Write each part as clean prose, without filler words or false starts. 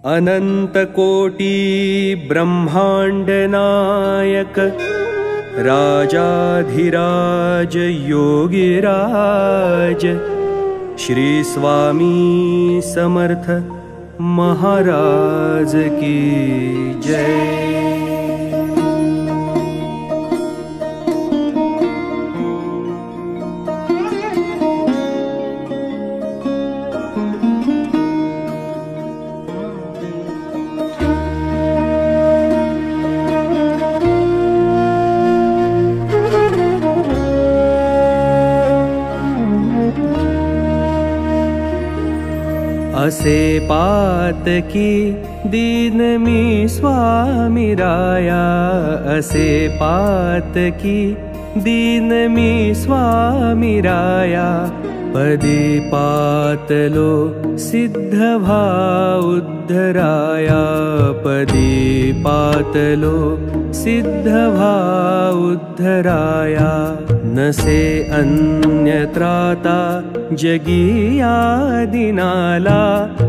अनंतकोटी ब्रह्मांड नायक राजाधिराज योगिराज श्री स्वामी समर्थ महाराज की जय। असे पातकी दीन मी स्वामी राया, असे पातकी दीन मी स्वामी राया। पदी पातलो सिद्ध भाव उद्धराया, पदी पातलो सिद्ध भाव उद्धराया। नसे अन्यत्राता जगिया दिनाला,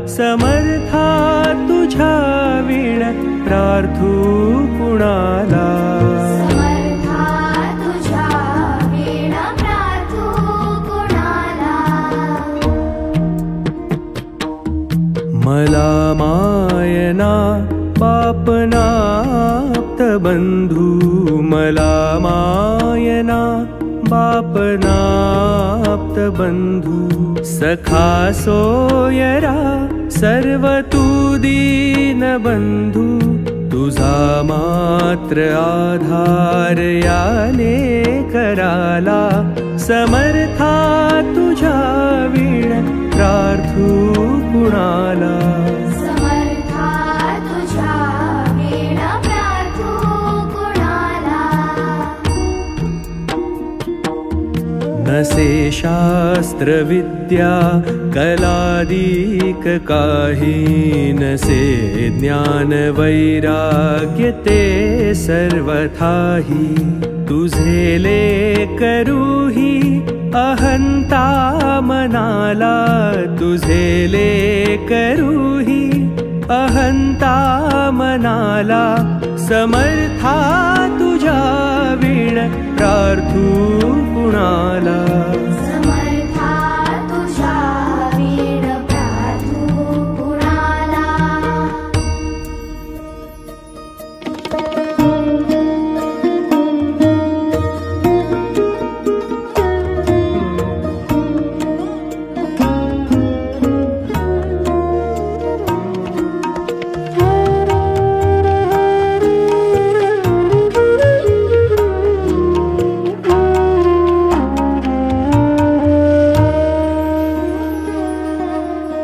समर्था तुझ्या विण प्रार्थू कुणाला। मला मायना बापनाप्त बंधू, मला मायना बापनाप्त बंधू। सखा सोयरा सर्व तू दीन बंधू, तुझा मात्र आधार याने कराला। समर्था तुझ्या विण प्रार्थू कुणाला। समर्था तुझ्या विण प्रार्थू कुणाला। नसे शास्त्र विद्या कलादिक काही, नसे ज्ञान वैराग्य ते सर्वथाही। तुझे लेकरूही अहंता मनाला, तुझे लेकरूही अहंता मनाला। समर्था तुझ्या विण प्रार्थू कुणाला। समर्था तुझ्या विण प्रार्थू कुणाला।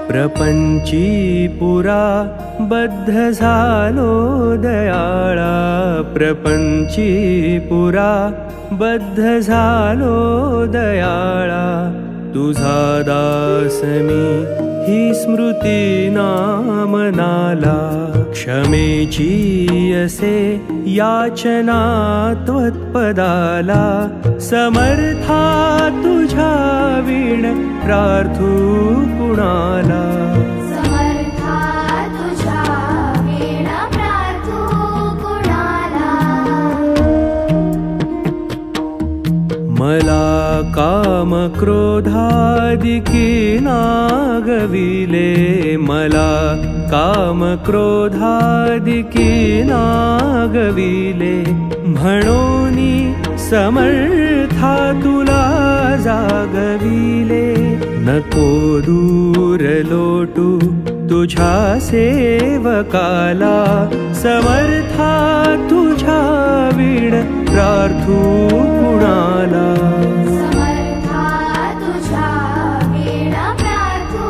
प्रपंची पुरा बद्ध झालो दयाळा, प्रपंची पुरा बद्ध झालो दयाळा। तुझा दास मी ही स्मृती नामनाला, क्षमेची असे याचना त्वत्पदाला। समर्था तुझ्या विण प्रार्थू कुणाला। समर्था तुझ्या विण प्रार्थू कुणाला। मला काम क्रोधादिकी नागविले, मला काम क्रोधादिकी नागविले। म्हणोनी समर्था तुला जागविले। नको दूर लोटू तुझ्या सेवकाला, समर्था तुझ्या विण प्रार्थू कुणाला। समर्था तुझ्या विण प्रार्थू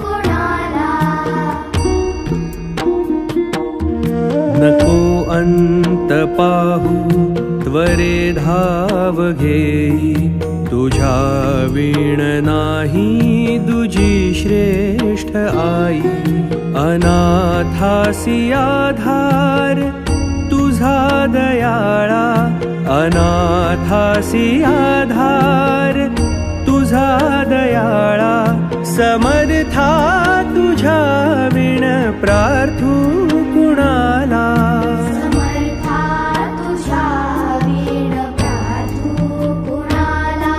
कुणाला। नको अंत पाहू त्वरे धाव घेई, तुझ्या विण नाही दुजी श्रेष्ठ आई। अनाथासी आधार तुझा दयाळा, अनाथासी आधार तुझा दयाळा। समर्था तुझ्या विण प्रार्थू कुणाला समर्था तुझ्या वीण प्रार्थू कुणाला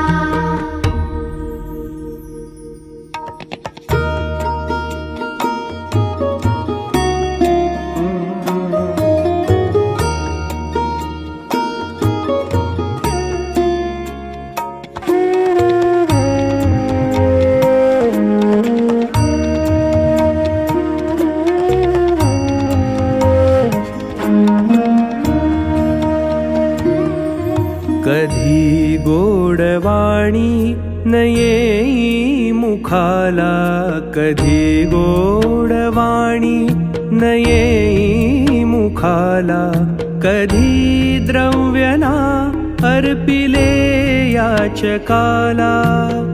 कधी गोडवाणी न येई मुखाला कधी गोडवाणी न येई मुखाला कधी द्रव्यना अर्पिले याचकाला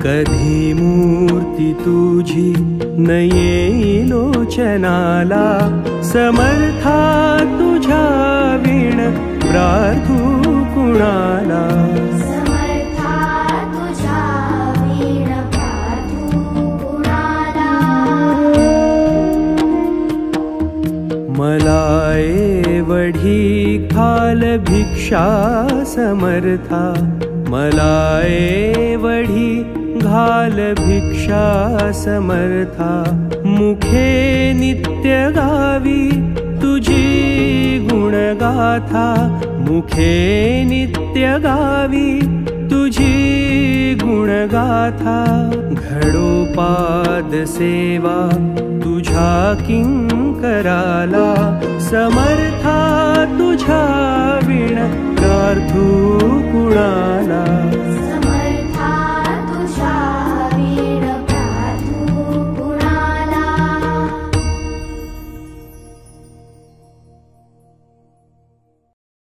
कधी मूर्ती तुझी न येई लोचनाला समर्था तुझ्या वीण प्रार्थू कुणाला समर्था तुझ्या वीण प्रार्थू कुणाला मला एवढी घाल भिक्षा समर्था मला एवढी घाल भिक्षा समर्था मुखे नित्य गावी तुझी गुणगाथा मुखे नित्य गावी तुझी गुणगाथा घडोपाद सेवा तुझ्या किंकराला समर्था तुझ्या वीण प्रार्थू कुणाला